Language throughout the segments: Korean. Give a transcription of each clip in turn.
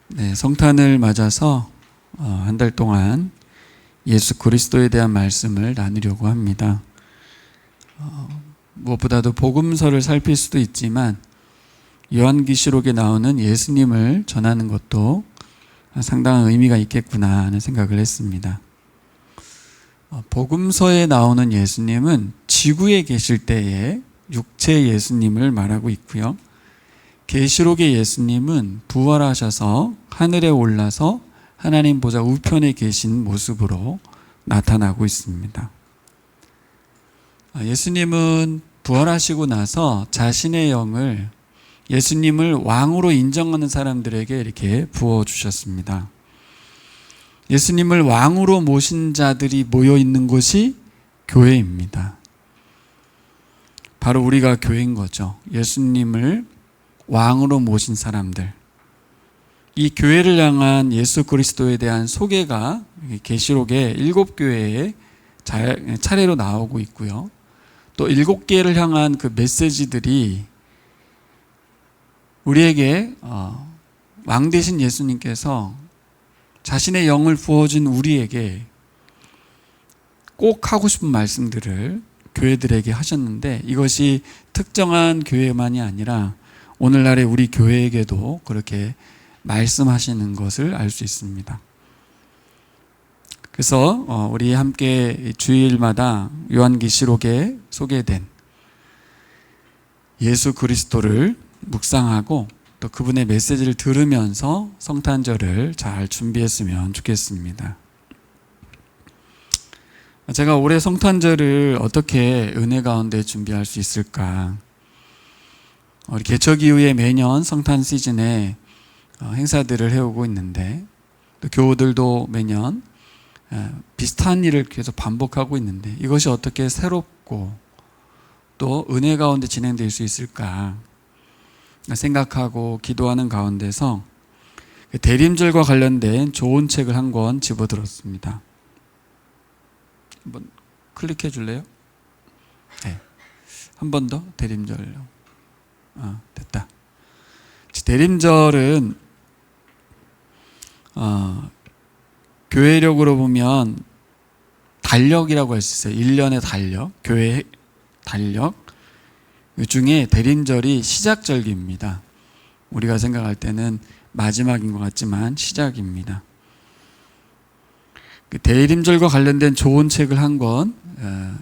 네, 성탄을 맞아서 한 달 동안 예수 그리스도에 대한 말씀을 나누려고 합니다. 무엇보다도 복음서를 살필 수도 있지만 요한계시록에 나오는 예수님을 전하는 것도 상당한 의미가 있겠구나 하는 생각을 했습니다. 복음서에 나오는 예수님은 지구에 계실 때의 육체 예수님을 말하고 있고요. 계시록의 예수님은 부활하셔서 하늘에 올라서 하나님 보좌 우편에 계신 모습으로 나타나고 있습니다. 예수님은 부활하시고 나서 자신의 영을 예수님을 왕으로 인정하는 사람들에게 이렇게 부어주셨습니다. 예수님을 왕으로 모신 자들이 모여 있는 곳이 교회입니다. 바로 우리가 교회인 거죠. 예수님을 왕으로 모신 사람들. 이 교회를 향한 예수 그리스도에 대한 소개가 계시록의 7교회에 차례로 나오고 있고요. 또 7개를 향한 그 메시지들이 우리에게 왕 되신 예수님께서 자신의 영을 부어준 우리에게 꼭 하고 싶은 말씀들을 교회들에게 하셨는데, 이것이 특정한 교회만이 아니라 오늘날의 우리 교회에게도 그렇게 말씀하시는 것을 알 수 있습니다. 그래서 우리 함께 주일마다 요한계시록에 소개된 예수 그리스도를 묵상하고 또 그분의 메시지를 들으면서 성탄절을 잘 준비했으면 좋겠습니다. 제가 올해 성탄절을 어떻게 은혜 가운데 준비할 수 있을까? 우리 개척 이후에 매년 성탄 시즌에 행사들을 해오고 있는데, 또 교우들도 매년 비슷한 일을 계속 반복하고 있는데, 이것이 어떻게 새롭고 또 은혜 가운데 진행될 수 있을까 생각하고 기도하는 가운데서 대림절과 관련된 좋은 책을 한 권 집어들었습니다. 한번 클릭해 줄래요? 네. 한 번 더. 대림절. 됐다. 대림절은 교회력으로 보면 달력이라고 할 수 있어요. 1년의 달력, 교회 달력. 그 중에 대림절이 시작절기입니다. 우리가 생각할 때는 마지막인 것 같지만 시작입니다. 그 대림절과 관련된 좋은 책을 한 권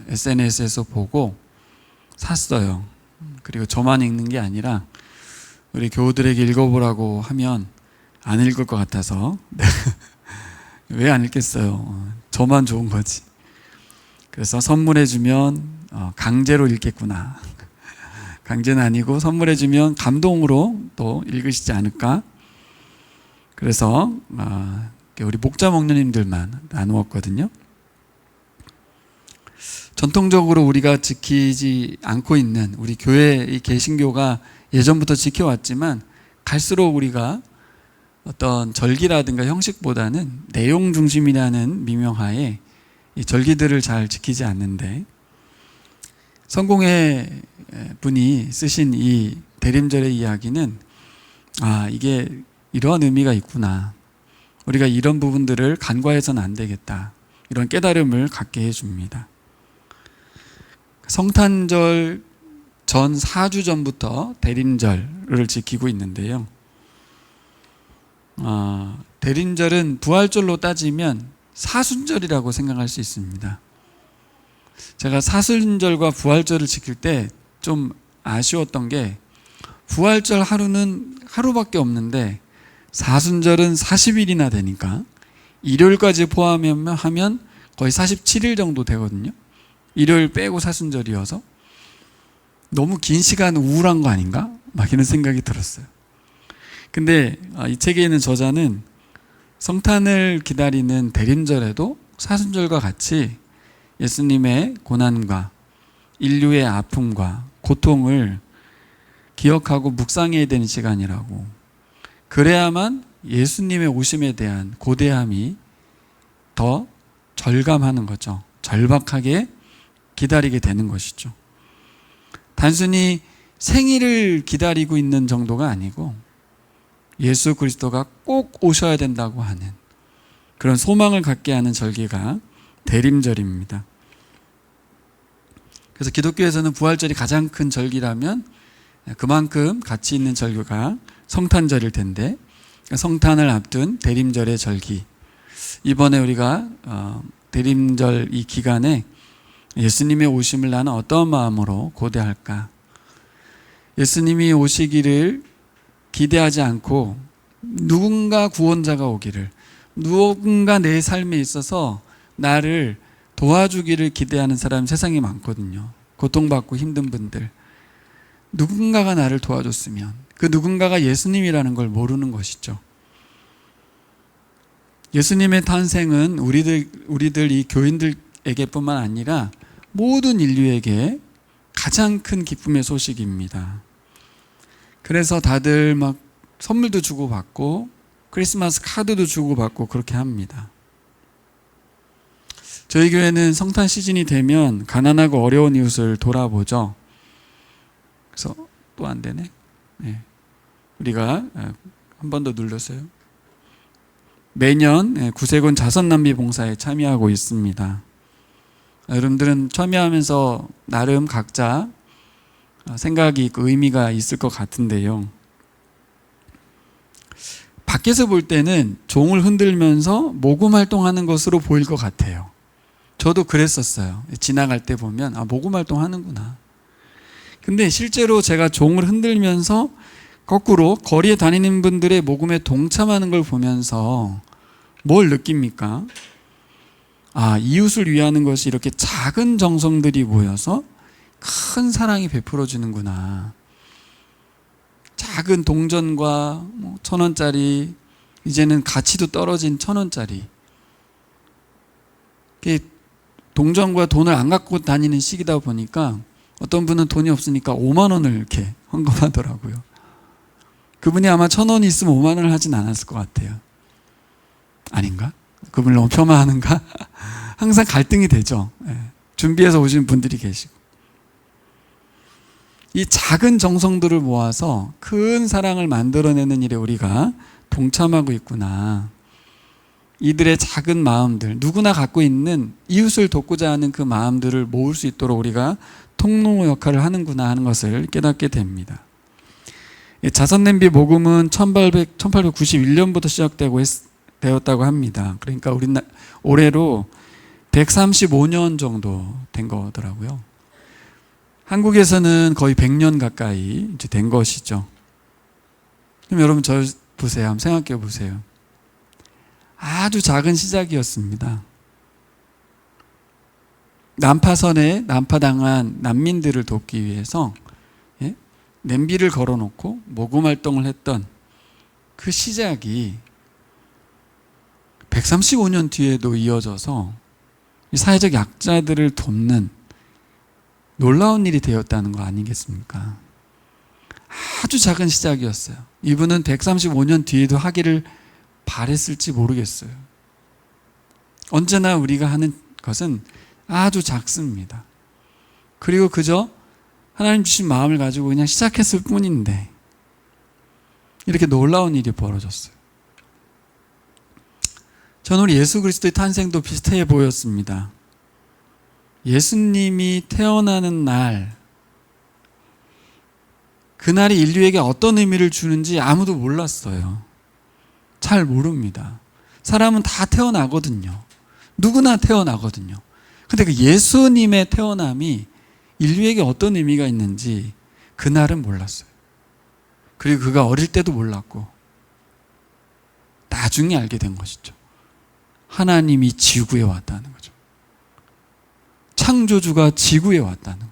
SNS에서 보고 샀어요. 그리고 저만 읽는 게 아니라 우리 교우들에게 읽어보라고 하면 안 읽을 것 같아서 왜 안 읽겠어요? 저만 좋은 거지. 그래서 선물해주면 강제로 읽겠구나. 강제는 아니고 선물해주면 감동으로 또 읽으시지 않을까. 그래서 우리 목자 목녀님들만 나누었거든요. 전통적으로 우리가 지키지 않고 있는 우리 교회의 개신교가 예전부터 지켜왔지만, 갈수록 우리가 어떤 절기라든가 형식보다는 내용 중심이라는 미명하에 이 절기들을 잘 지키지 않는데, 성공회 분이 쓰신 이 대림절의 이야기는 이게 이러한 의미가 있구나, 우리가 이런 부분들을 간과해서는 안 되겠다, 이런 깨달음을 갖게 해줍니다. 성탄절 전 4주 전부터 대림절을 지키고 있는데요. 대림절은 부활절로 따지면 사순절이라고 생각할 수 있습니다. 제가 사순절과 부활절을 지킬 때 좀 아쉬웠던 게, 부활절 하루는 하루밖에 없는데 사순절은 40일이나 되니까 일요일까지 포함하면 거의 47일 정도 되거든요. 일요일 빼고 사순절이어서 너무 긴 시간 우울한 거 아닌가? 막 이런 생각이 들었어요. 근데 이 책에 있는 저자는 성탄을 기다리는 대림절에도 사순절과 같이 예수님의 고난과 인류의 아픔과 고통을 기억하고 묵상해야 되는 시간이라고, 그래야만 예수님의 오심에 대한 고대함이 더 절감하는 거죠. 절박하게 기다리게 되는 것이죠. 단순히 생일을 기다리고 있는 정도가 아니고 예수 그리스도가 꼭 오셔야 된다고 하는 그런 소망을 갖게 하는 절기가 대림절입니다. 그래서 기독교에서는 부활절이 가장 큰 절기라면 그만큼 가치 있는 절기가 성탄절일 텐데, 성탄을 앞둔 대림절의 절기, 이번에 우리가 대림절 이 기간에 예수님의 오심을 나는 어떤 마음으로 고대할까? 예수님이 오시기를 기대하지 않고 누군가 구원자가 오기를, 누군가 내 삶에 있어서 나를 도와주기를 기대하는 사람 세상에 많거든요. 고통받고 힘든 분들, 누군가가 나를 도와줬으면, 그 누군가가 예수님이라는 걸 모르는 것이죠. 예수님의 탄생은 우리들 이 교인들에게뿐만 아니라 모든 인류에게 가장 큰 기쁨의 소식입니다. 그래서 다들 막 선물도 주고받고 크리스마스 카드도 주고받고 그렇게 합니다. 저희 교회는 성탄 시즌이 되면 가난하고 어려운 이웃을 돌아보죠. 그래서 또 안 되네. 네. 우리가 한 번 더 눌렀어요. 매년 구세군 자선남비 봉사에 참여하고 있습니다. 여러분들은 참여하면서 나름 각자 생각이 있고 의미가 있을 것 같은데요. 밖에서 볼 때는 종을 흔들면서 모금 활동하는 것으로 보일 것 같아요. 저도 그랬었어요. 지나갈 때 보면 모금 활동하는구나. 근데 실제로 제가 종을 흔들면서 거꾸로 거리에 다니는 분들의 모금에 동참하는 걸 보면서 뭘 느낍니까? 이웃을 위하는 것이 이렇게 작은 정성들이 모여서 큰 사랑이 베풀어지는구나. 작은 동전과 1,000원짜리, 이제는 가치도 떨어진 1,000원짜리. 동전과 돈을 안 갖고 다니는 시기다 보니까 어떤 분은 돈이 없으니까 5만 원을 이렇게 헌금하더라고요. 그분이 아마 1,000원이 있으면 5만 원을 하진 않았을 것 같아요. 아닌가? 그분을 너무 폄하하는가? 항상 갈등이 되죠. 준비해서 오신 분들이 계시고. 이 작은 정성들을 모아서 큰 사랑을 만들어내는 일에 우리가 동참하고 있구나. 이들의 작은 마음들, 누구나 갖고 있는 이웃을 돕고자 하는 그 마음들을 모을 수 있도록 우리가 통로 역할을 하는구나 하는 것을 깨닫게 됩니다. 자선냄비 모금은 1891년부터 시작되었다고 합니다. 그러니까 올해로 135년 정도 된 거더라고요. 한국에서는 거의 100년 가까이 이제 된 것이죠. 그럼 여러분 저 보세요. 한번 생각해 보세요. 아주 작은 시작이었습니다. 난파선에 난파당한 난민들을 돕기 위해서 냄비를 걸어놓고 모금 활동을 했던 그 시작이 135년 뒤에도 이어져서 사회적 약자들을 돕는 놀라운 일이 되었다는 거 아니겠습니까? 아주 작은 시작이었어요. 이분은 135년 뒤에도 하기를 바랬을지 모르겠어요. 언제나 우리가 하는 것은 아주 작습니다. 그리고 그저 하나님 주신 마음을 가지고 그냥 시작했을 뿐인데 이렇게 놀라운 일이 벌어졌어요. 저는 우리 예수 그리스도의 탄생도 비슷해 보였습니다. 예수님이 태어나는 날, 그날이 인류에게 어떤 의미를 주는지 아무도 몰랐어요. 잘 모릅니다. 사람은 다 태어나거든요. 누구나 태어나거든요. 근데 그 예수님의 태어남이 인류에게 어떤 의미가 있는지 그날은 몰랐어요. 그리고 그가 어릴 때도 몰랐고 나중에 알게 된 것이죠. 하나님이 지구에 왔다는 거죠. 창조주가 지구에 왔다는 거예요.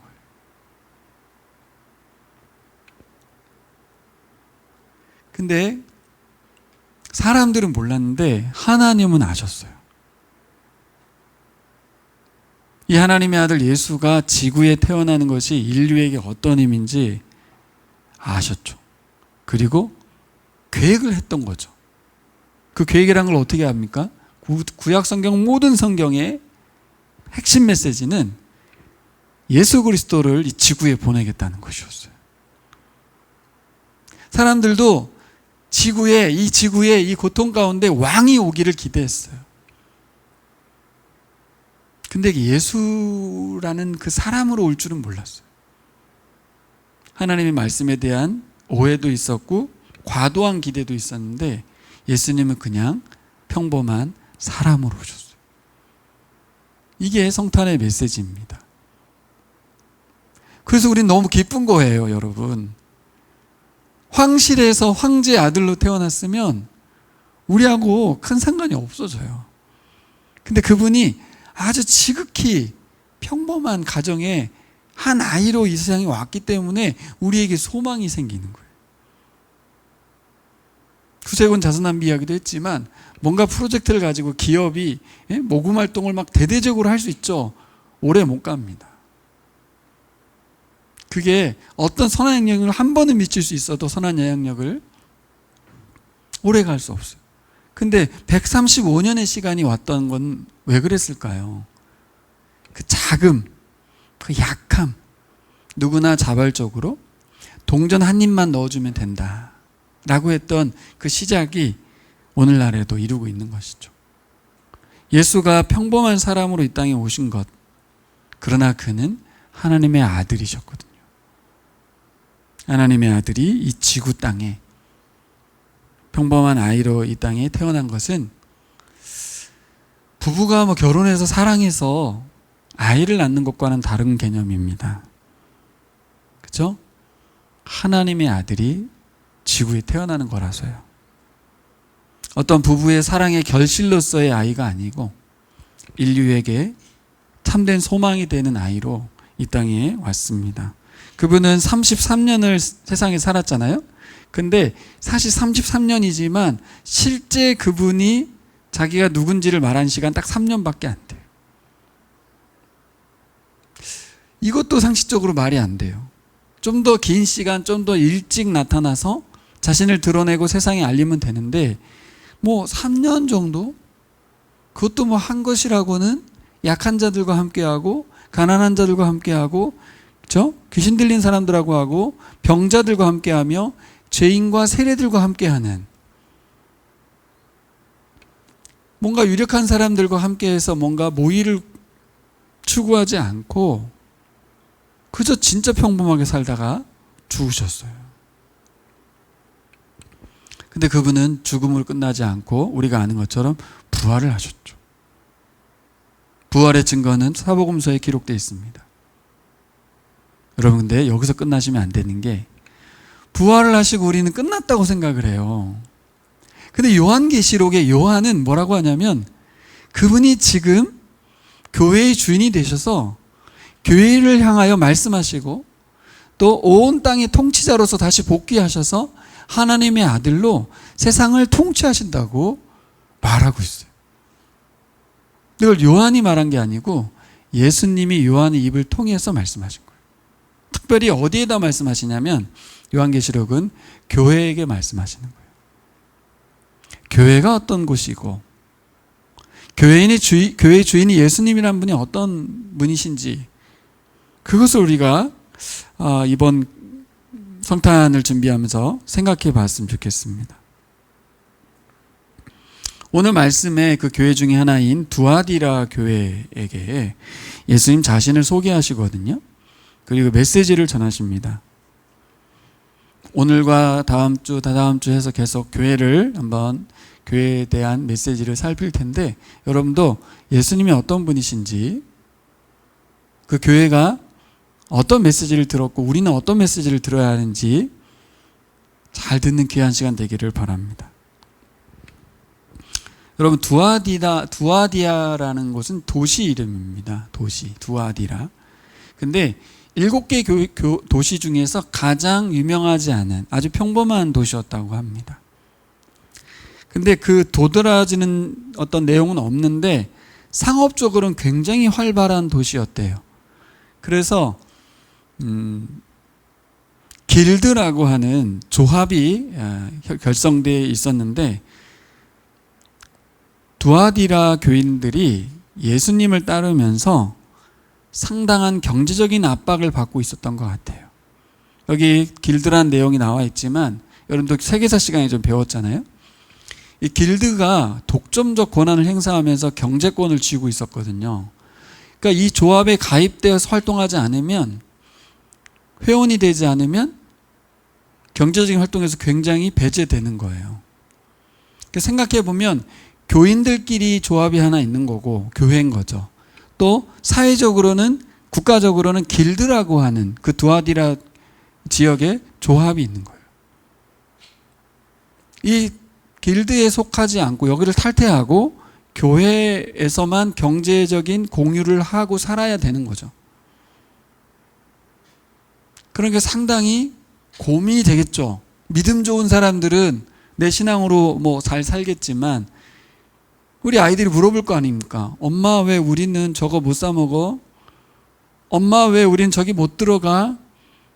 근데 사람들은 몰랐는데 하나님은 아셨어요. 이 하나님의 아들 예수가 지구에 태어나는 것이 인류에게 어떤 의미인지 아셨죠. 그리고 계획을 했던 거죠. 그 계획이라는 걸 어떻게 합니까? 구약 성경 모든 성경의 핵심 메시지는 예수 그리스도를 이 지구에 보내겠다는 것이었어요. 사람들도 이 지구에 이 고통 가운데 왕이 오기를 기대했어요. 근데 예수라는 그 사람으로 올 줄은 몰랐어요. 하나님의 말씀에 대한 오해도 있었고 과도한 기대도 있었는데 예수님은 그냥 평범한 사람으로 오셨어요. 이게 성탄의 메시지입니다. 그래서 우린 너무 기쁜 거예요, 여러분. 황실에서 황제의 아들로 태어났으면 우리하고 큰 상관이 없어져요. 근데 그분이 아주 지극히 평범한 가정에 한 아이로 이 세상에 왔기 때문에 우리에게 소망이 생기는 거예요. 구세군 자선남비 이야기도 했지만 뭔가 프로젝트를 가지고 기업이 모금 활동을 막 대대적으로 할 수 있죠. 오래 못 갑니다. 그게 어떤 선한 영향력을 한 번은 미칠 수 있어도 선한 영향력을 오래 갈 수 없어요. 근데 135년의 시간이 왔던 건 왜 그랬을까요? 그 자금, 그 약함, 누구나 자발적으로 동전 한 입만 넣어주면 된다 라고 했던 그 시작이 오늘날에도 이루고 있는 것이죠. 예수가 평범한 사람으로 이 땅에 오신 것, 그러나 그는 하나님의 아들이셨거든요. 하나님의 아들이 이 지구 땅에 평범한 아이로 이 땅에 태어난 것은 부부가 결혼해서 사랑해서 아이를 낳는 것과는 다른 개념입니다. 그렇죠? 하나님의 아들이 지구에 태어나는 거라서요. 어떤 부부의 사랑의 결실로서의 아이가 아니고 인류에게 참된 소망이 되는 아이로 이 땅에 왔습니다. 그분은 33년을 세상에 살았잖아요. 근데 사실 33년이지만 실제 그분이 자기가 누군지를 말한 시간 딱 3년밖에 안 돼요. 이것도 상식적으로 말이 안 돼요. 좀 더 긴 시간, 좀 더 일찍 나타나서 자신을 드러내고 세상에 알리면 되는데 3년 정도? 그것도 한 것이라고는 약한 자들과 함께하고 가난한 자들과 함께하고 그렇죠? 귀신 들린 사람들하고 하고 병자들과 함께하며 죄인과 세례들과 함께하는 뭔가 유력한 사람들과 함께해서 뭔가 모의를 추구하지 않고 그저 진짜 평범하게 살다가 죽으셨어요. 근데 그분은 죽음으로 끝나지 않고 우리가 아는 것처럼 부활을 하셨죠. 부활의 증거는 사복음서에 기록되어 있습니다. 여러분, 근데 여기서 끝나시면 안 되는 게 부활을 하시고 우리는 끝났다고 생각을 해요. 근데 요한계시록에 요한은 뭐라고 하냐면 그분이 지금 교회의 주인이 되셔서 교회를 향하여 말씀하시고 또 온 땅의 통치자로서 다시 복귀하셔서 하나님의 아들로 세상을 통치하신다고 말하고 있어요. 이걸 요한이 말한 게 아니고 예수님이 요한의 입을 통해서 말씀하신 거예요. 특별히 어디에다 말씀하시냐면 요한계시록은 교회에게 말씀하시는 거예요. 교회가 어떤 곳이고 교회의 주인이 예수님이라는 분이 어떤 분이신지 그것을 우리가 이번 성탄을 준비하면서 생각해 봤으면 좋겠습니다. 오늘 말씀의 그 교회 중에 하나인 두아디라 교회에게 예수님 자신을 소개하시거든요. 그리고 메시지를 전하십니다. 오늘과 다음 주, 다다음 주 해서 계속 교회를 한번 교회에 대한 메시지를 살필 텐데 여러분도 예수님이 어떤 분이신지 그 교회가 어떤 메시지를 들었고 우리는 어떤 메시지를 들어야 하는지 잘 듣는 귀한 시간 되기를 바랍니다. 여러분 두아디아라는 곳은 도시 이름입니다. 도시 두아디라. 근데 7개 도시 중에서 가장 유명하지 않은 아주 평범한 도시였다고 합니다. 근데 그 도드라지는 어떤 내용은 없는데 상업적으로는 굉장히 활발한 도시였대요. 그래서 길드라고 하는 조합이 결성되어 있었는데 두아디라 교인들이 예수님을 따르면서 상당한 경제적인 압박을 받고 있었던 것 같아요. 여기 길드란 내용이 나와 있지만 여러분도 세계사 시간에 좀 배웠잖아요. 이 길드가 독점적 권한을 행사하면서 경제권을 쥐고 있었거든요. 그러니까 이 조합에 가입되어서 활동하지 않으면, 회원이 되지 않으면 경제적인 활동에서 굉장히 배제되는 거예요. 그러니까 생각해보면 교인들끼리 조합이 하나 있는 거고 교회인 거죠. 또 사회적으로는, 국가적으로는 길드라고 하는 그 두아디라 지역에 조합이 있는 거예요. 이 길드에 속하지 않고 여기를 탈퇴하고 교회에서만 경제적인 공유를 하고 살아야 되는 거죠. 그러니까 상당히 고민이 되겠죠. 믿음 좋은 사람들은 내 신앙으로 뭐 잘 살겠지만 우리 아이들이 물어볼 거 아닙니까? 엄마, 왜 우리는 저거 못 사 먹어? 엄마, 왜 우린 저기 못 들어가?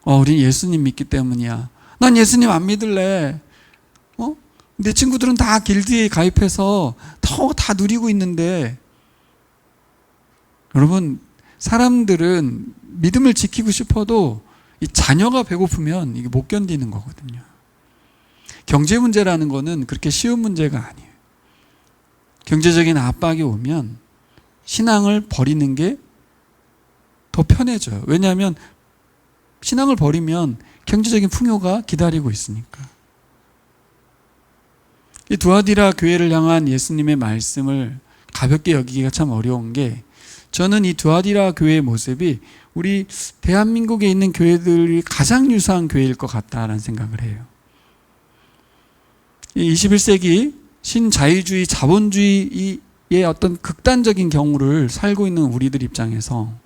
우린 예수님 믿기 때문이야. 난 예수님 안 믿을래. 내 친구들은 다 길드에 가입해서 다 누리고 있는데. 여러분, 사람들은 믿음을 지키고 싶어도 이 자녀가 배고프면 이게 못 견디는 거거든요. 경제 문제라는 거는 그렇게 쉬운 문제가 아니에요. 경제적인 압박이 오면 신앙을 버리는 게 더 편해져요. 왜냐하면 신앙을 버리면 경제적인 풍요가 기다리고 있으니까. 이 두아디라 교회를 향한 예수님의 말씀을 가볍게 여기기가 참 어려운 게, 저는 이 두아디라 교회의 모습이 우리 대한민국에 있는 교회들이 가장 유사한 교회일 것 같다라는 생각을 해요. 이 21세기 신자유주의, 자본주의의 어떤 극단적인 경우를 살고 있는 우리들 입장에서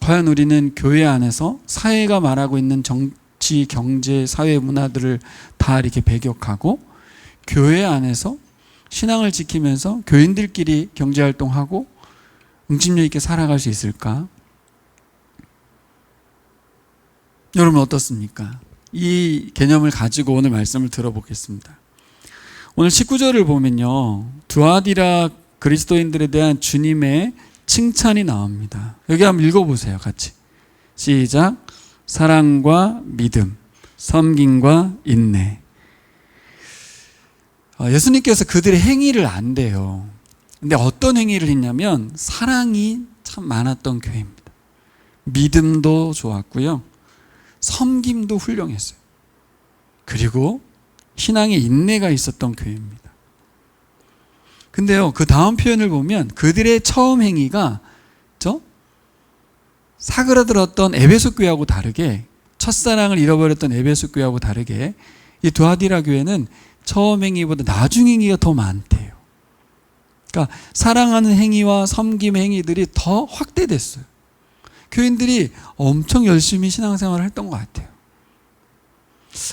과연 우리는 교회 안에서 사회가 말하고 있는 정치, 경제, 사회 문화들을 다 이렇게 배격하고 교회 안에서 신앙을 지키면서 교인들끼리 경제활동하고 응집력 있게 살아갈 수 있을까? 여러분 어떻습니까? 이 개념을 가지고 오늘 말씀을 들어보겠습니다. 오늘 19절을 보면요, 두아디라 그리스도인들에 대한 주님의 칭찬이 나옵니다. 여기 한번 읽어보세요, 같이. 시작. 사랑과 믿음, 섬김과 인내. 예수님께서 그들의 행위를 안대요. 근데 어떤 행위를 했냐면 사랑이 참 많았던 교회입니다. 믿음도 좋았고요, 섬김도 훌륭했어요. 그리고 신앙에 인내가 있었던 교회입니다. 근데요, 그 다음 표현을 보면 그들의 처음 행위가 사그라들었던 에베소 교회하고 다르게, 첫사랑을 잃어버렸던 에베소 교회하고 다르게 이 두아디라 교회는 처음 행위보다 나중 행위가 더 많대요. 그러니까 사랑하는 행위와 섬김 행위들이 더 확대됐어요. 교인들이 엄청 열심히 신앙생활을 했던 것 같아요.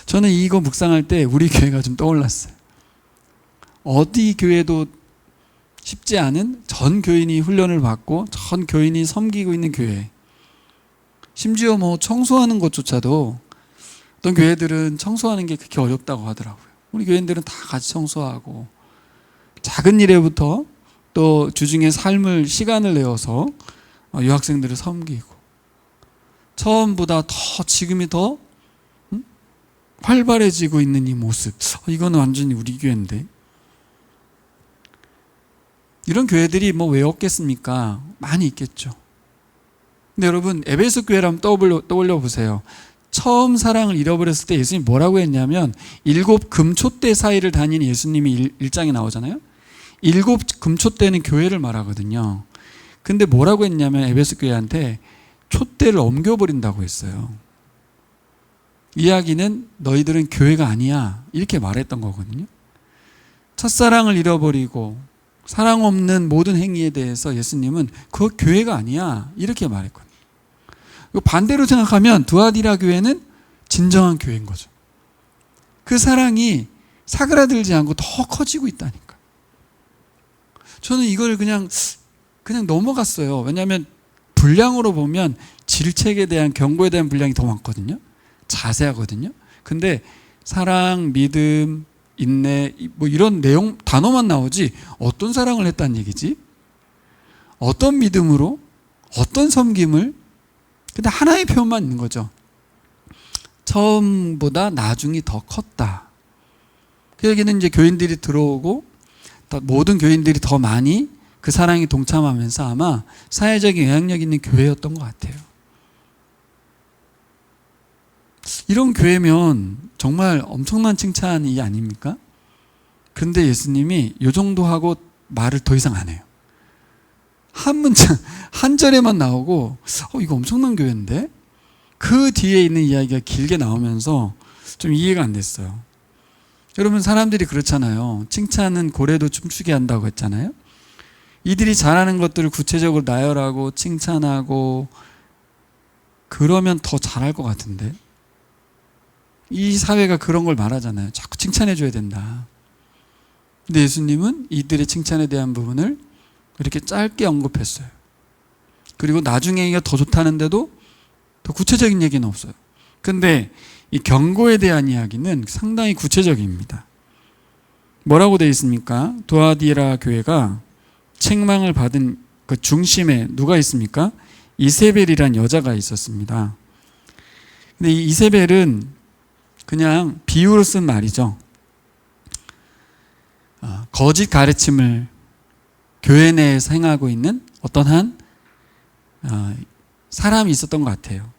저는 이거 묵상할 때 우리 교회가 좀 떠올랐어요. 어디 교회도 쉽지 않은 전 교인이 훈련을 받고 전 교인이 섬기고 있는 교회. 심지어 뭐 청소하는 것조차도 어떤 교회들은 청소하는 게 그렇게 어렵다고 하더라고요. 우리 교인들은 다 같이 청소하고 작은 일에부터 또 주중에 시간을 내어서 유학생들을 섬기고, 처음보다 지금이 더 활발해지고 있는 이 모습, 이거는 완전히 우리 교회인데. 이런 교회들이 왜 없겠습니까? 많이 있겠죠. 근데 여러분, 에베소 교회를 한번 떠올려 보세요. 처음 사랑을 잃어버렸을 때 예수님이 뭐라고 했냐면 7 금초대 사이를 다니는 예수님이 1장에 나오잖아요. 7 금초대는 교회를 말하거든요. 근데 뭐라고 했냐면 에베소 교회한테 촛대를 옮겨버린다고 했어요. 이야기는 너희들은 교회가 아니야, 이렇게 말했던 거거든요. 첫사랑을 잃어버리고 사랑 없는 모든 행위에 대해서 예수님은 그거 교회가 아니야, 이렇게 말했거든요. 반대로 생각하면 두아디라 교회는 진정한 교회인 거죠. 그 사랑이 사그라들지 않고 더 커지고 있다니까. 저는 이걸 그냥 넘어갔어요. 왜냐하면 분량으로 보면 질책에 대한, 경고에 대한 분량이 더 많거든요. 자세하거든요. 근데 사랑, 믿음, 인내, 이런 내용 단어만 나오지 어떤 사랑을 했다는 얘기지? 어떤 믿음으로? 어떤 섬김을? 근데 하나의 표현만 있는 거죠. 처음보다 나중이 더 컸다. 그 얘기는 이제 교인들이 들어오고 모든 교인들이 더 많이 그 사랑에 동참하면서 아마 사회적인 영향력 있는 교회였던 것 같아요. 이런 교회면 정말 엄청난 칭찬이 아닙니까? 그런데 예수님이 이 정도 하고 말을 더 이상 안 해요. 한 문장, 한 절에만 나오고 이거 엄청난 교회인데? 그 뒤에 있는 이야기가 길게 나오면서 좀 이해가 안 됐어요. 여러분, 사람들이 그렇잖아요. 칭찬은 고래도 춤추게 한다고 했잖아요. 이들이 잘하는 것들을 구체적으로 나열하고 칭찬하고 그러면 더 잘할 것 같은데, 이 사회가 그런 걸 말하잖아요. 자꾸 칭찬해 줘야 된다. 근데 예수님은 이들의 칭찬에 대한 부분을 이렇게 짧게 언급했어요. 그리고 나중에 이게 더 좋다는데도 더 구체적인 얘기는 없어요. 근데 이 경고에 대한 이야기는 상당히 구체적입니다. 뭐라고 되어 있습니까? 두아디라 교회가 책망을 받은 그 중심에 누가 있습니까? 이세벨이란 여자가 있었습니다. 근데 이 이세벨은 그냥 비유로 쓴 말이죠. 거짓 가르침을 교회 내에서 행하고 있는 어떤 한 사람이 있었던 것 같아요.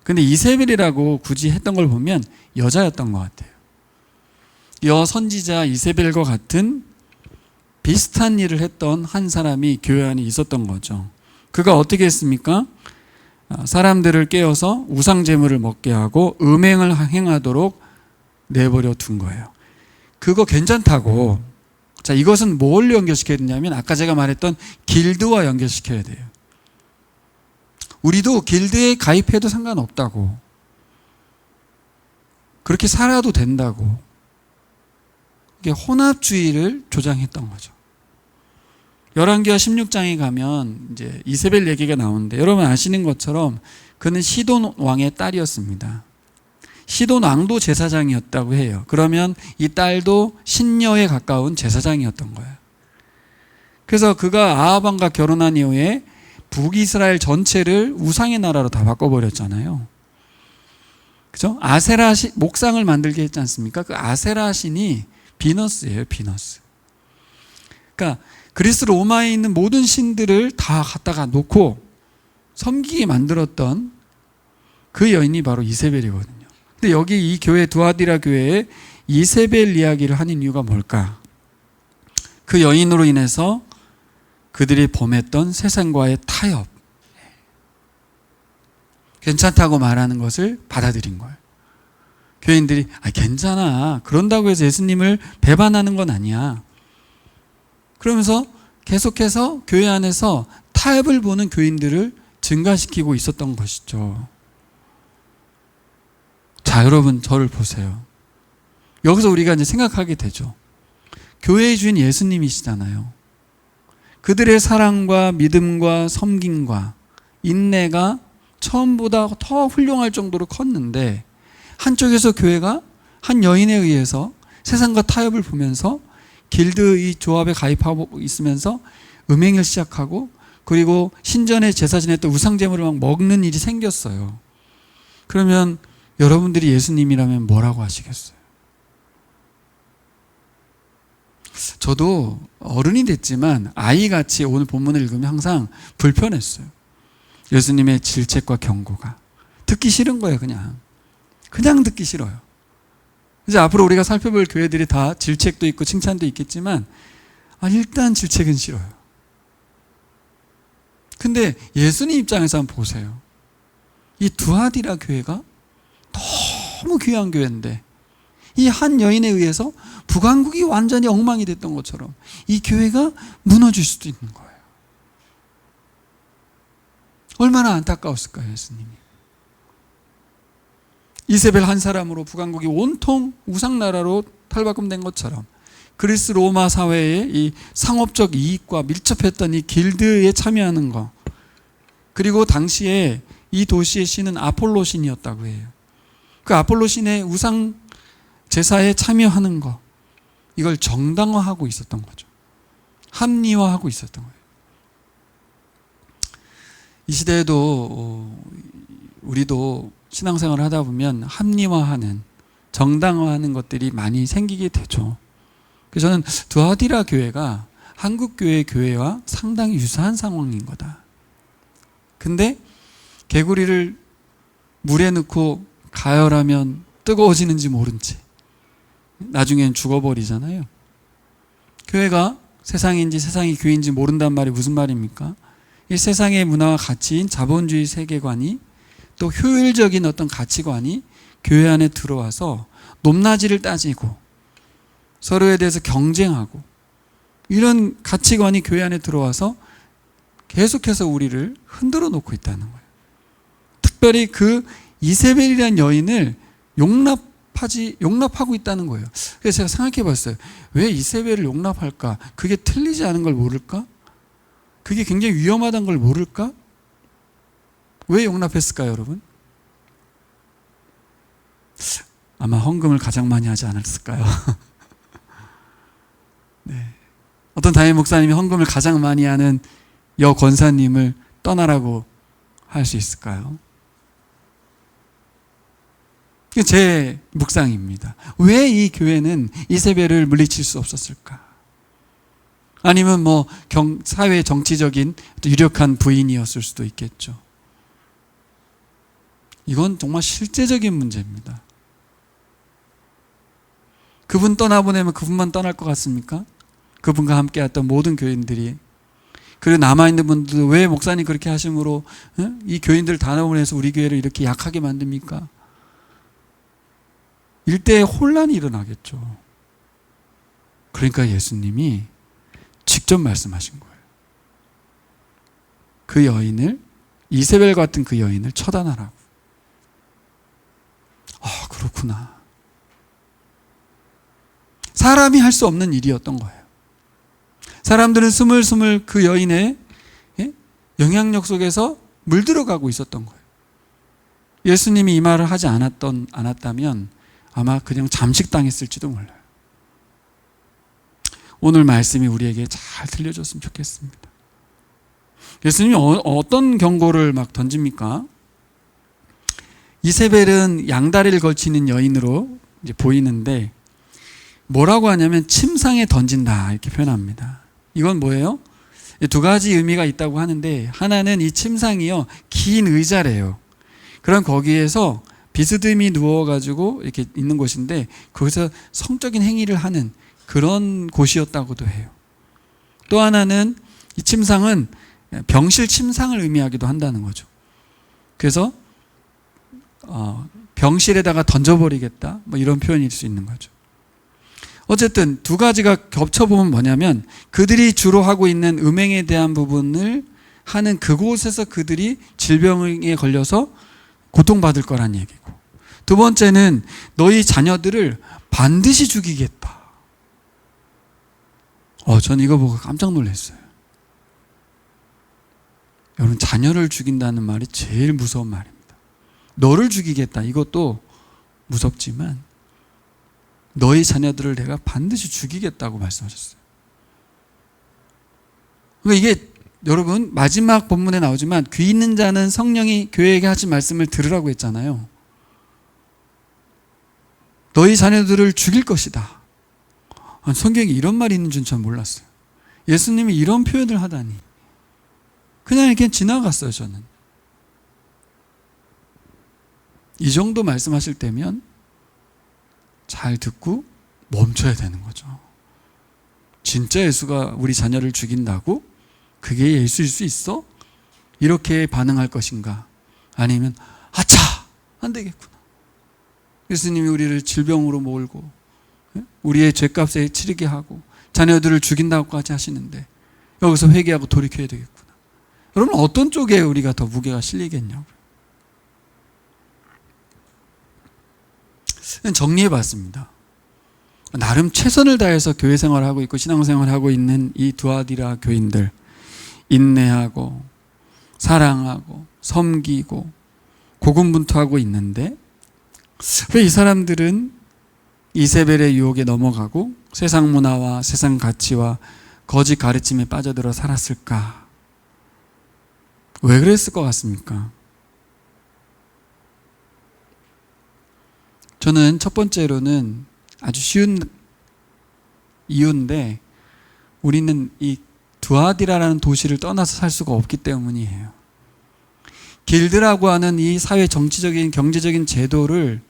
근데 이세벨이라고 굳이 했던 걸 보면 여자였던 것 같아요. 여선지자 이세벨과 같은 비슷한 일을 했던 한 사람이 교회 안에 있었던 거죠. 그가 어떻게 했습니까? 사람들을 깨워서 우상제물을 먹게 하고 음행을 행하도록 내버려 둔 거예요. 그거 괜찮다고. 자, 이것은 뭘 연결시켜야 되냐면 아까 제가 말했던 길드와 연결시켜야 돼요. 우리도 길드에 가입해도 상관없다고. 그렇게 살아도 된다고. 이게 혼합주의를 조장했던 거죠. 열왕기하 16장에 가면 이제 이세벨 얘기가 나오는데, 여러분 아시는 것처럼 그는 시돈 왕의 딸이었습니다. 시돈 왕도 제사장이었다고 해요. 그러면 이 딸도 신녀에 가까운 제사장이었던 거예요. 그래서 그가 아합 왕과 결혼한 이후에 북이스라엘 전체를 우상의 나라로 다 바꿔버렸잖아요. 그죠? 아세라 목상을 만들게 했지 않습니까? 그 아세라 신이 비너스예요, 비너스. 그러니까 그리스 로마에 있는 모든 신들을 다 갖다가 놓고 섬기게 만들었던 그 여인이 바로 이세벨이거든요. 근데 여기 이 교회 두아디라 교회에 이세벨 이야기를 하는 이유가 뭘까? 그 여인으로 인해서 그들이 범했던 세상과의 타협, 괜찮다고 말하는 것을 받아들인 거예요. 교인들이 괜찮아, 그런다고 해서 예수님을 배반하는 건 아니야. 그러면서 계속해서 교회 안에서 타협을 보는 교인들을 증가시키고 있었던 것이죠. 자, 여러분 저를 보세요. 여기서 우리가 이제 생각하게 되죠. 교회의 주인 예수님이시잖아요. 그들의 사랑과 믿음과 섬김과 인내가 처음보다 더 훌륭할 정도로 컸는데, 한쪽에서 교회가 한 여인에 의해서 세상과 타협을 보면서 길드 이 조합에 가입하고 있으면서 음행을 시작하고, 그리고 신전에 제사 지냈던 우상제물을 막 먹는 일이 생겼어요. 그러면 여러분들이 예수님이라면 뭐라고 하시겠어요? 저도 어른이 됐지만 아이같이 오늘 본문을 읽으면 항상 불편했어요. 예수님의 질책과 경고가 듣기 싫은 거예요. 그냥 듣기 싫어요. 이제 앞으로 우리가 살펴볼 교회들이 다 질책도 있고 칭찬도 있겠지만 일단 질책은 싫어요. 근데 예수님 입장에서 한번 보세요. 이 두아디라 교회가 너무 귀한 교회인데 이 한 여인에 의해서 북왕국이 완전히 엉망이 됐던 것처럼 이 교회가 무너질 수도 있는 거예요. 얼마나 안타까웠을까요, 예수님이. 이세벨 한 사람으로 북왕국이 온통 우상나라로 탈바꿈된 것처럼 그리스 로마 사회의 이 상업적 이익과 밀접했던 이 길드에 참여하는 것, 그리고 당시에 이 도시의 신은 아폴로 신이었다고 해요. 그 아폴로 신의 우상 제사에 참여하는 것, 이걸 정당화하고 있었던 거죠. 합리화하고 있었던 거예요. 이 시대에도 우리도 신앙생활을 하다 보면 합리화하는, 정당화하는 것들이 많이 생기게 되죠. 그래서 저는 두아디라 교회가 한국 교회와 상당히 유사한 상황인 거다. 근데 개구리를 물에 넣고 가열하면 뜨거워지는지 모른 채 나중엔 죽어버리잖아요. 교회가 세상인지 세상이 교회인지 모른단 말이 무슨 말입니까? 이 세상의 문화와 가치인 자본주의 세계관이, 또 효율적인 어떤 가치관이 교회 안에 들어와서 높낮이를 따지고 서로에 대해서 경쟁하고, 이런 가치관이 교회 안에 들어와서 계속해서 우리를 흔들어 놓고 있다는 거예요. 특별히 그 이세벨이라는 여인을 용납하고 있다는 거예요. 그래서 제가 생각해 봤어요. 왜 이세벨을 용납할까? 그게 틀리지 않은 걸 모를까? 그게 굉장히 위험하다는 걸 모를까? 왜 용납했을까요, 여러분? 아마 헌금을 가장 많이 하지 않았을까요? 네. 어떤 담임 목사님이 헌금을 가장 많이 하는 여 권사님을 떠나라고 할 수 있을까요? 이게 제 묵상입니다. 왜 이 교회는 이세벨을 물리칠 수 없었을까? 아니면 사회 정치적인 유력한 부인이었을 수도 있겠죠. 이건 정말 실제적인 문제입니다. 그분 떠나보내면 그분만 떠날 것 같습니까? 그분과 함께 했던 모든 교인들이. 그리고 남아있는 분들도 왜 목사님 그렇게 하심으로 이 교인들 다 보내서 우리 교회를 이렇게 약하게 만듭니까? 일대의 혼란이 일어나겠죠. 그러니까 예수님이 직접 말씀하신 거예요. 그 여인을, 이세벨 같은 그 여인을 처단하라고. 아, 그렇구나. 사람이 할 수 없는 일이었던 거예요. 사람들은 스물스물 그 여인의 영향력 속에서 물들어가고 있었던 거예요. 예수님이 이 말을 하지 않았다면 아마 그냥 잠식당했을지도 몰라요. 오늘 말씀이 우리에게 잘 들려줬으면 좋겠습니다. 예수님이 어떤 경고를 막 던집니까? 이세벨은 양다리를 걸치는 여인으로 이제 보이는데 뭐라고 하냐면 침상에 던진다 이렇게 표현합니다. 이건 뭐예요? 두 가지 의미가 있다고 하는데, 하나는 이 침상이요 긴 의자래요. 그럼 거기에서 비스듬히 누워가지고 이렇게 있는 곳인데 거기서 성적인 행위를 하는 그런 곳이었다고도 해요. 또 하나는 이 침상은 병실 침상을 의미하기도 한다는 거죠. 그래서 병실에다가 던져버리겠다 이런 표현일 수 있는 거죠. 어쨌든 두 가지가 겹쳐보면 뭐냐면, 그들이 주로 하고 있는 음행에 대한 부분을 하는 그곳에서 그들이 질병에 걸려서 고통받을 거란 얘기고, 두 번째는 너희 자녀들을 반드시 죽이겠다. 전 이거 보고 깜짝 놀랐어요. 여러분, 자녀를 죽인다는 말이 제일 무서운 말입니다. 너를 죽이겠다, 이것도 무섭지만 너희 자녀들을 내가 반드시 죽이겠다고 말씀하셨어요. 그러니까 이게 여러분 마지막 본문에 나오지만 귀 있는 자는 성령이 교회에게 하신 말씀을 들으라고 했잖아요. 너희 자녀들을 죽일 것이다. 성경에 이런 말이 있는 줄 전 몰랐어요. 예수님이 이런 표현을 하다니. 그냥 이렇게 지나갔어요, 저는. 이 정도 말씀하실 때면 잘 듣고 멈춰야 되는 거죠. 진짜 예수가 우리 자녀를 죽인다고? 그게 예수일 수 있어? 이렇게 반응할 것인가? 아니면 아차! 안 되겠구나. 예수님이 우리를 질병으로 몰고 우리의 죄값에 치르게 하고 자녀들을 죽인다고까지 하시는데 여기서 회개하고 돌이켜야 되겠구나. 여러분, 어떤 쪽에 우리가 더 무게가 실리겠냐고요. 정리해 봤습니다. 나름 최선을 다해서 교회 생활을 하고 있고 신앙생활을 하고 있는 이 두아디라 교인들, 인내하고 사랑하고 섬기고 고군분투하고 있는데 왜 이 사람들은 이세벨의 유혹에 넘어가고 세상 문화와 세상 가치와 거짓 가르침에 빠져들어 살았을까? 왜 그랬을 것 같습니까? 저는 첫 번째로는 아주 쉬운 이유인데, 우리는 이 두아디라라는 도시를 떠나서 살 수가 없기 때문이에요. 길드라고 하는 이 사회 정치적인 경제적인 제도를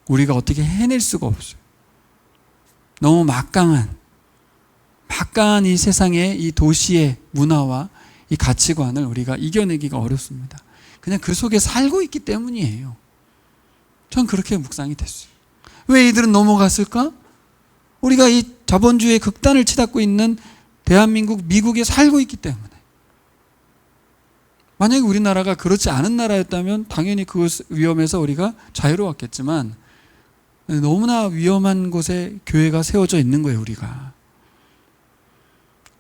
우리가 어떻게 해낼 수가 없어요. 너무 막강한 이 세상의 이 도시의 문화와 이 가치관을 우리가 이겨내기가 어렵습니다. 그냥 그 속에 살고 있기 때문이에요. 전 그렇게 묵상이 됐어요. 왜 이들은 넘어갔을까? 우리가 이 자본주의의 극단을 치닫고 있는 대한민국, 미국에 살고 있기 때문에. 만약에 우리나라가 그렇지 않은 나라였다면 당연히 그 위험에서 우리가 자유로웠겠지만, 너무나 위험한 곳에 교회가 세워져 있는 거예요, 우리가.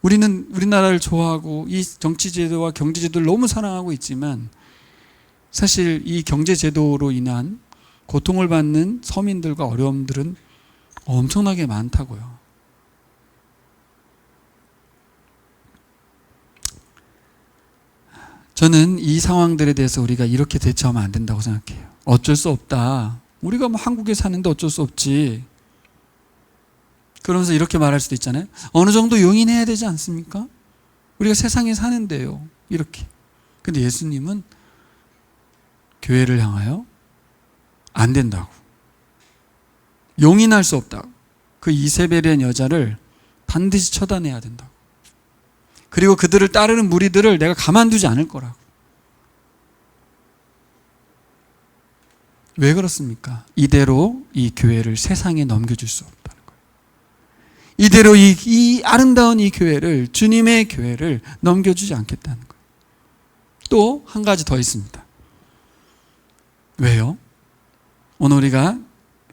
우리는 우리나라를 좋아하고 이 정치제도와 경제제도를 너무 사랑하고 있지만, 사실 이 경제제도로 인한 고통을 받는 서민들과 어려움들은 엄청나게 많다고요. 저는 이 상황들에 대해서 우리가 이렇게 대처하면 안 된다고 생각해요. 어쩔 수 없다. 우리가 뭐 한국에 사는데 어쩔 수 없지. 그러면서 이렇게 말할 수도 있잖아요. 어느 정도 용인해야 되지 않습니까? 우리가 세상에 사는데요. 이렇게. 근데 예수님은 교회를 향하여 안 된다고. 용인할 수 없다고. 그 이세벨이라는 여자를 반드시 처단해야 된다고. 그리고 그들을 따르는 무리들을 내가 가만두지 않을 거라고. 왜 그렇습니까? 이대로 이 교회를 세상에 넘겨줄 수 없다는 거예요. 이대로 이 아름다운 이 교회를, 주님의 교회를 넘겨주지 않겠다는 거예요. 또 한 가지 더 있습니다. 왜요? 오늘 우리가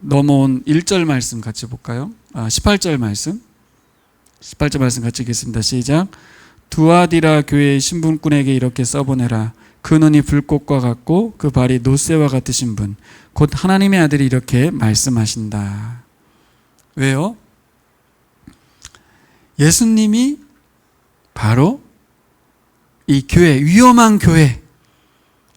넘어온 1절 말씀 같이 볼까요? 18절 말씀. 18절 말씀 같이 읽겠습니다. 시작. 두아디라 교회의 신분꾼에게 이렇게 써보내라. 그 눈이 불꽃과 같고 그 발이 노새와 같으신 분, 곧 하나님의 아들이 이렇게 말씀하신다. 왜요? 예수님이 바로 이 교회, 위험한 교회,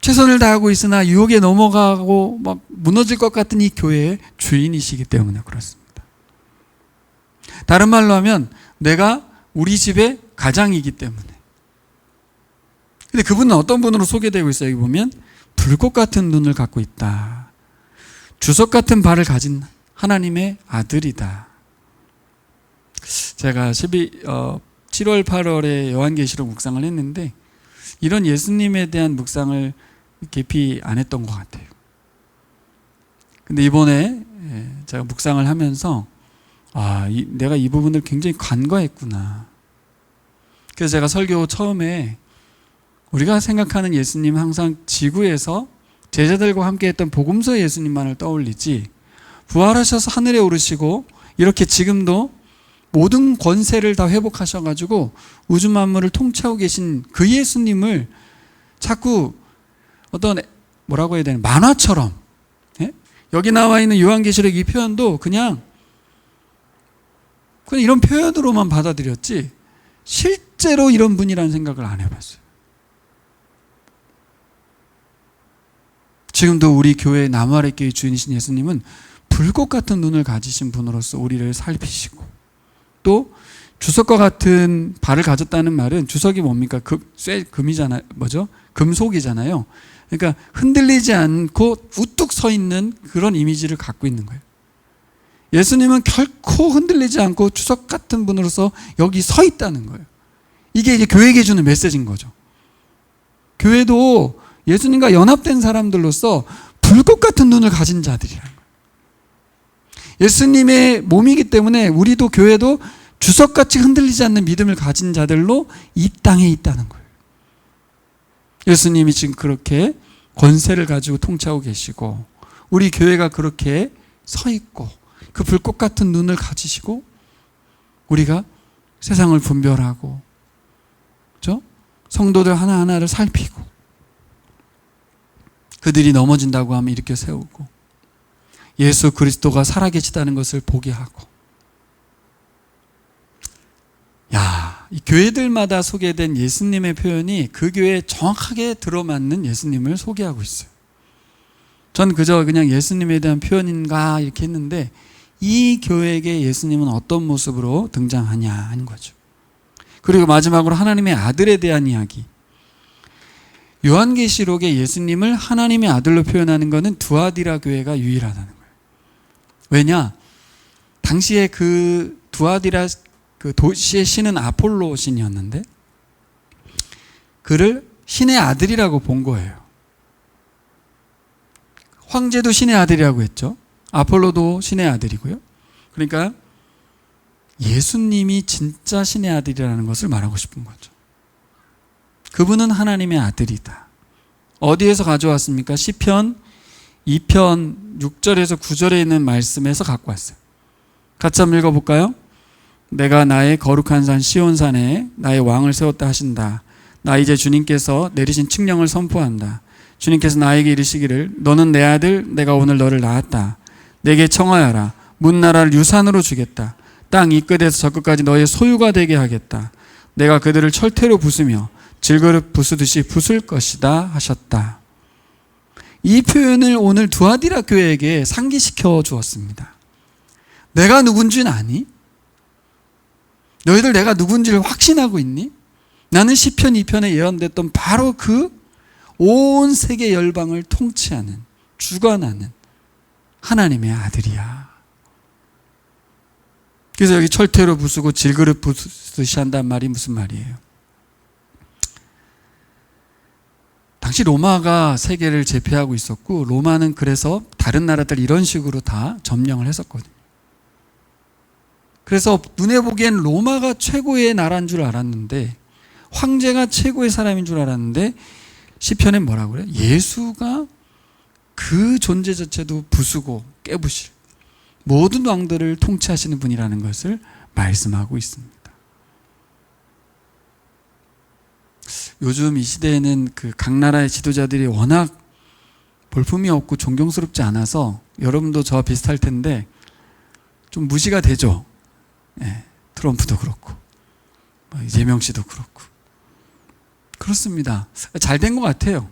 최선을 다하고 있으나 유혹에 넘어가고 막 무너질 것 같은 이 교회의 주인이시기 때문에 그렇습니다. 다른 말로 하면 내가 우리 집의 가장이기 때문에. 근데 그분은 어떤 분으로 소개되고 있어요? 여기 보면 불꽃 같은 눈을 갖고 있다. 주석 같은 발을 가진 하나님의 아들이다. 제가 7월 8월에 요한계시록 묵상을 했는데 이런 예수님에 대한 묵상을 깊이 안 했던 것 같아요. 근데 이번에 제가 묵상을 하면서 내가 이 부분을 굉장히 간과했구나. 그래서 제가 설교 처음에 우리가 생각하는 예수님 항상 지구에서 제자들과 함께 했던 복음서 예수님만을 떠올리지, 부활하셔서 하늘에 오르시고 이렇게 지금도 모든 권세를 다 회복하셔가지고 우주 만물을 통치하고 계신 그 예수님을 자꾸 어떤 뭐라고 해야 되나 만화처럼, 여기 나와 있는 요한계시록 이 표현도 그냥 이런 표현으로만 받아들였지 실제로 이런 분이라는 생각을 안 해봤어요. 지금도 우리 교회 나무아래 교회 주인이신 예수님은 불꽃 같은 눈을 가지신 분으로서 우리를 살피시고, 또 주석과 같은 발을 가졌다는 말은, 주석이 뭡니까? 금이잖아요. 뭐죠? 금속이잖아요. 그러니까 흔들리지 않고 우뚝 서 있는 그런 이미지를 갖고 있는 거예요. 예수님은 결코 흔들리지 않고 주석 같은 분으로서 여기 서 있다는 거예요. 이게 이제 교회에게 주는 메시지인 거죠. 교회도 예수님과 연합된 사람들로서 불꽃 같은 눈을 가진 자들이라는 거예요. 예수님의 몸이기 때문에 우리도 교회도 주석같이 흔들리지 않는 믿음을 가진 자들로 이 땅에 있다는 거예요. 예수님이 지금 그렇게 권세를 가지고 통치하고 계시고, 우리 교회가 그렇게 서 있고 그 불꽃 같은 눈을 가지시고 우리가 세상을 분별하고, 그렇죠? 성도들 하나하나를 살피고, 그들이 넘어진다고 하면 일으켜 세우고, 예수 그리스도가 살아계시다는 것을 보게 하고. 이 교회들마다 소개된 예수님의 표현이 그 교회에 정확하게 들어맞는 예수님을 소개하고 있어요. 전 그저 그냥 예수님에 대한 표현인가 이렇게 했는데 이 교회에게 예수님은 어떤 모습으로 등장하냐 하는 거죠. 그리고 마지막으로 하나님의 아들에 대한 이야기. 요한계시록에 예수님을 하나님의 아들로 표현하는 것은 두아디라 교회가 유일하다는 거예요. 왜냐? 당시에 그 두아디라 그 도시의 신은 아폴로 신이었는데 그를 신의 아들이라고 본 거예요. 황제도 신의 아들이라고 했죠. 아폴로도 신의 아들이고요. 그러니까 예수님이 진짜 신의 아들이라는 것을 말하고 싶은 거죠. 그분은 하나님의 아들이다. 어디에서 가져왔습니까? 시편 2편 6절에서 9절에 있는 말씀에서 갖고 왔어요. 같이 한번 읽어볼까요? 내가 나의 거룩한 산 시온산에 나의 왕을 세웠다 하신다. 나 이제 주님께서 내리신 칙령을 선포한다. 주님께서 나에게 이르시기를 너는 내 아들 내가 오늘 너를 낳았다. 내게 청하여라. 문나라를 유산으로 주겠다. 땅 이 끝에서 저 끝까지 너의 소유가 되게 하겠다. 내가 그들을 철퇴로 부수며 질그릇 부수듯이 부술 것이다 하셨다. 이 표현을 오늘 두아디라 교회에게 상기시켜 주었습니다. 내가 누군지는 아니? 너희들 내가 누군지를 확신하고 있니? 나는 시편 2편에 예언됐던 바로 그 온 세계 열방을 통치하는 주관하는 하나님의 아들이야. 그래서 여기 철퇴로 부수고 질그릇 부수듯이 한단 말이 무슨 말이에요? 당시 로마가 세계를 제패하고 있었고 로마는 그래서 다른 나라들 이런 식으로 다 점령을 했었거든요. 그래서 눈에 보기엔 로마가 최고의 나라인 줄 알았는데 황제가 최고의 사람인 줄 알았는데 시편엔 뭐라고 그래요? 예수가 그 존재 자체도 부수고 깨부실 모든 왕들을 통치하시는 분이라는 것을 말씀하고 있습니다. 요즘 이 시대에는 그 각 나라의 지도자들이 워낙 볼품이 없고 존경스럽지 않아서 여러분도 저와 비슷할 텐데 좀 무시가 되죠. 예, 트럼프도 그렇고 이재명 씨도 그렇고 그렇습니다. 잘 된 것 같아요.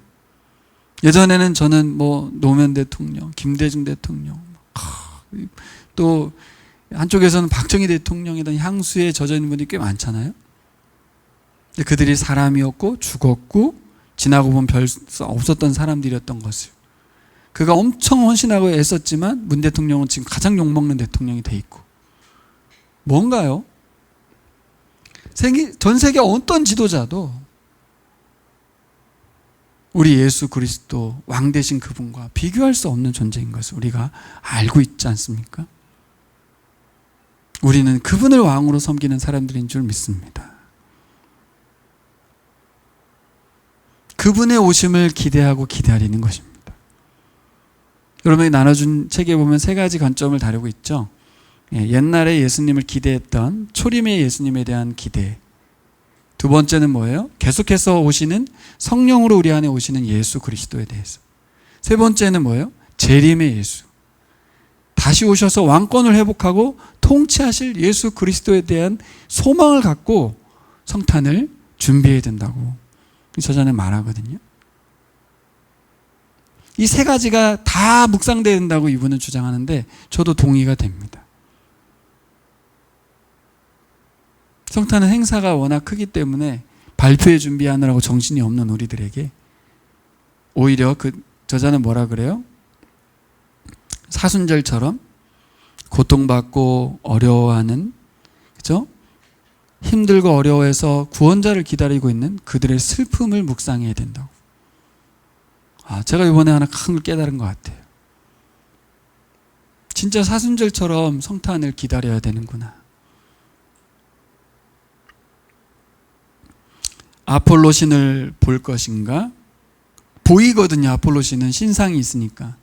예전에는 저는 뭐 노무현 대통령, 김대중 대통령 또 한쪽에서는 박정희 대통령이던 향수에 젖어 있는 분이 꽤 많잖아요. 그들이 사람이었고 죽었고 지나고 보면 별 없었던 사람들이었던 것을 그가 엄청 헌신하고 애썼지만 문 대통령은 지금 가장 욕먹는 대통령이 돼 있고 뭔가요? 전 세계 어떤 지도자도 우리 예수 그리스도 왕 되신 그분과 비교할 수 없는 존재인 것을 우리가 알고 있지 않습니까? 우리는 그분을 왕으로 섬기는 사람들인 줄 믿습니다. 그분의 오심을 기대하고 기다리는 것입니다. 여러분이 나눠준 책에 보면 세 가지 관점을 다루고 있죠. 옛날에 예수님을 기대했던 초림의 예수님에 대한 기대. 두 번째는 뭐예요? 계속해서 오시는 성령으로 우리 안에 오시는 예수 그리스도에 대해서. 세 번째는 뭐예요? 재림의 예수. 다시 오셔서 왕권을 회복하고 통치하실 예수 그리스도에 대한 소망을 갖고 성탄을 준비해야 된다고 저자는 말하거든요. 이 세 가지가 다 묵상돼야 된다고 이분은 주장하는데 저도 동의가 됩니다. 성탄은 행사가 워낙 크기 때문에 발표회 준비하느라고 정신이 없는 우리들에게 오히려 그 저자는 뭐라 그래요? 사순절처럼 고통받고 어려워하는, 그죠? 힘들고 어려워해서 구원자를 기다리고 있는 그들의 슬픔을 묵상해야 된다고. 제가 이번에 하나 큰 걸 깨달은 것 같아요. 진짜 사순절처럼 성탄을 기다려야 되는구나. 아폴로 신을 볼 것인가? 보이거든요. 아폴로 신은 신상이 있으니까.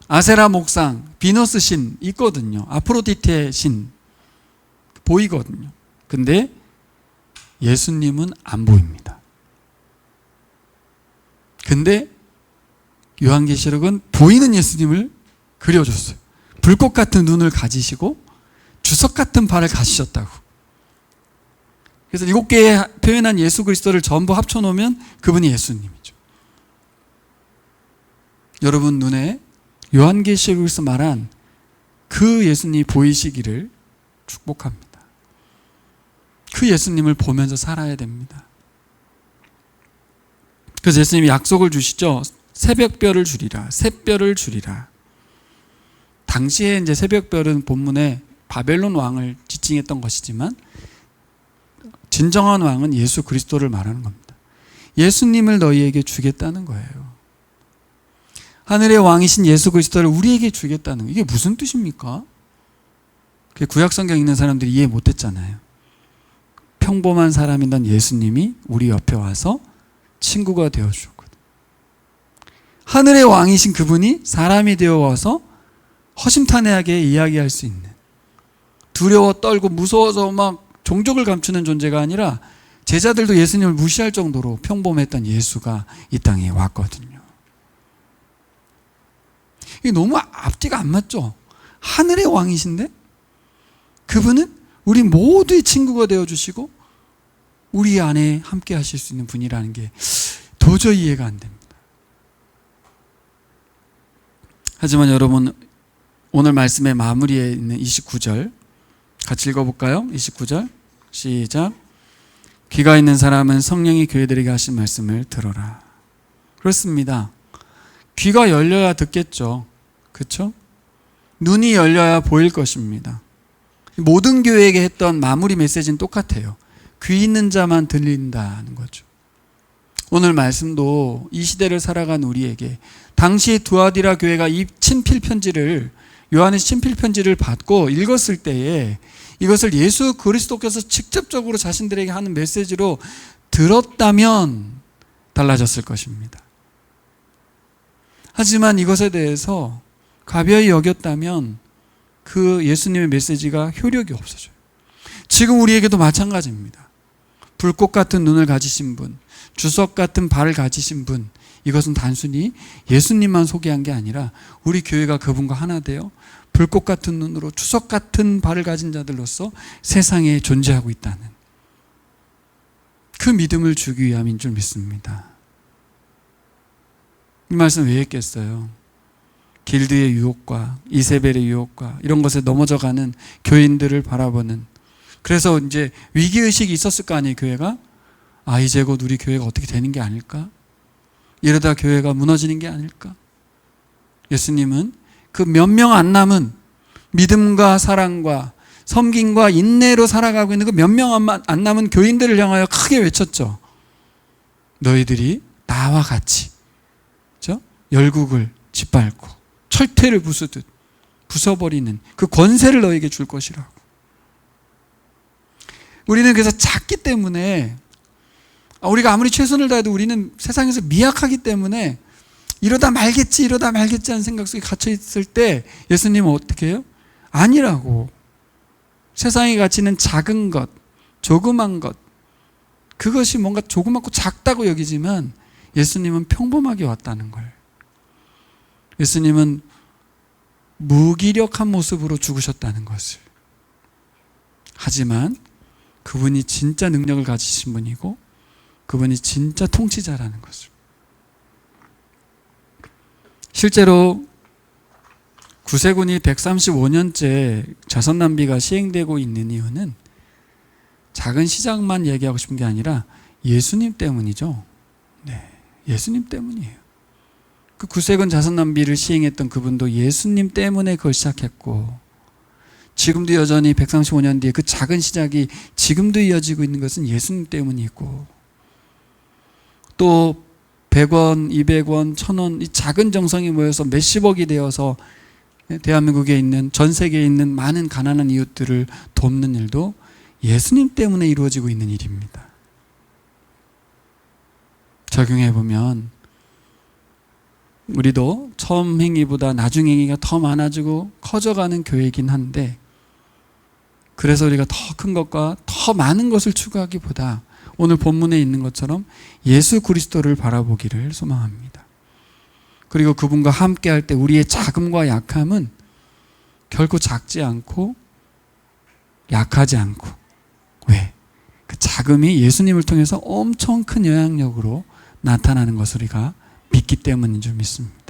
아세라 목상, 비너스 신 있거든요. 아프로디테 신 보이거든요. 근데 예수님은 안 보입니다. 근데 요한계시록은 보이는 예수님을 그려줬어요. 불꽃 같은 눈을 가지시고 주석 같은 발을 가지셨다고. 그래서 7개의 표현한 예수 그리스도를 전부 합쳐놓으면 그분이 예수님이죠. 여러분 눈에 요한계시록에서 말한 그 예수님이 보이시기를 축복합니다. 그 예수님을 보면서 살아야 됩니다. 그래서 예수님이 약속을 주시죠. 새벽별을 주리라, 샛별을 주리라. 당시에 이제 새벽별은 본문에 바벨론 왕을 지칭했던 것이지만 진정한 왕은 예수 그리스도를 말하는 겁니다. 예수님을 너희에게 주겠다는 거예요. 하늘의 왕이신 예수 그리스도를 우리에게 주겠다는 거. 이게 무슨 뜻입니까? 구약 성경 읽는 사람들이 이해 못했잖아요. 평범한 사람이던 예수님이 우리 옆에 와서 친구가 되어주셨거든요. 하늘의 왕이신 그분이 사람이 되어와서 허심탄회하게 이야기할 수 있는, 두려워 떨고 무서워서 막 종족을 감추는 존재가 아니라 제자들도 예수님을 무시할 정도로 평범했던 예수가 이 땅에 왔거든요. 이게 너무 앞뒤가 안 맞죠? 하늘의 왕이신데 그분은 우리 모두의 친구가 되어주시고 우리 안에 함께 하실 수 있는 분이라는 게 도저히 이해가 안 됩니다. 하지만 여러분, 오늘 말씀의 마무리에 있는 29절 같이 읽어볼까요? 29절 시작. 귀가 있는 사람은 성령이 교회들에게 하신 말씀을 들어라. 그렇습니다. 귀가 열려야 듣겠죠. 그렇죠? 눈이 열려야 보일 것입니다. 모든 교회에게 했던 마무리 메시지는 똑같아요. 귀 있는 자만 들린다는 거죠. 오늘 말씀도 이 시대를 살아간 우리에게, 당시 두아디라 교회가 이 친필 편지를, 요한의 친필 편지를 받고 읽었을 때에 이것을 예수 그리스도께서 직접적으로 자신들에게 하는 메시지로 들었다면 달라졌을 것입니다. 하지만 이것에 대해서 가벼이 여겼다면 그 예수님의 메시지가 효력이 없어져요. 지금 우리에게도 마찬가지입니다. 불꽃 같은 눈을 가지신 분, 주석 같은 발을 가지신 분, 이것은 단순히 예수님만 소개한 게 아니라 우리 교회가 그분과 하나 되어 불꽃 같은 눈으로 주석 같은 발을 가진 자들로서 세상에 존재하고 있다는 그 믿음을 주기 위함인 줄 믿습니다. 이 말씀 왜 했겠어요? 길드의 유혹과 이세벨의 유혹과 이런 것에 넘어져가는 교인들을 바라보는, 그래서 이제 위기의식이 있었을 거 아니에요, 교회가? 아, 이제 곧 우리 교회가 어떻게 되는 게 아닐까? 이러다 교회가 무너지는 게 아닐까? 예수님은 그 몇 명 안 남은 믿음과 사랑과 섬김과 인내로 살아가고 있는 그 몇 명 안 남은 교인들을 향하여 크게 외쳤죠. 너희들이 나와 같이, 그렇죠? 열국을 짓밟고 철퇴를 부수듯 부숴버리는 그 권세를 너에게 줄 것이라고. 우리는 그래서 작기 때문에, 우리가 아무리 최선을 다해도 우리는 세상에서 미약하기 때문에 이러다 말겠지 하는 생각 속에 갇혀 있을 때 예수님은 어떻게 해요? 아니라고. 세상의 가치는 작은 것, 조그만 것, 그것이 뭔가 조그맣고 작다고 여기지만 예수님은 평범하게 왔다는 걸. 예수님은 무기력한 모습으로 죽으셨다는 것을. 하지만 그분이 진짜 능력을 가지신 분이고 그분이 진짜 통치자라는 것을. 실제로 구세군이 135년째 자선 낭비가 시행되고 있는 이유는 작은 시장만 얘기하고 싶은 게 아니라 예수님 때문이죠. 네, 예수님 때문이에요. 그 구세군 자선 낭비를 시행했던 그분도 예수님 때문에 그걸 시작했고, 지금도 여전히 135년 뒤에 그 작은 시작이 지금도 이어지고 있는 것은 예수님 때문이고, 또 100원, 200원, 1000원 이 작은 정성이 모여서 몇십억이 되어서 대한민국에 있는, 전 세계에 있는 많은 가난한 이웃들을 돕는 일도 예수님 때문에 이루어지고 있는 일입니다. 적용해보면 우리도 처음 행위보다 나중 행위가 더 많아지고 커져가는 교회이긴 한데, 그래서 우리가 더 큰 것과 더 많은 것을 추구하기보다 오늘 본문에 있는 것처럼 예수 그리스도를 바라보기를 소망합니다. 그리고 그분과 함께 할 때 우리의 자금과 약함은 결코 작지 않고 약하지 않고, 왜? 그 자금이 예수님을 통해서 엄청 큰 영향력으로 나타나는 것을 우리가 믿기 때문인 줄 믿습니다.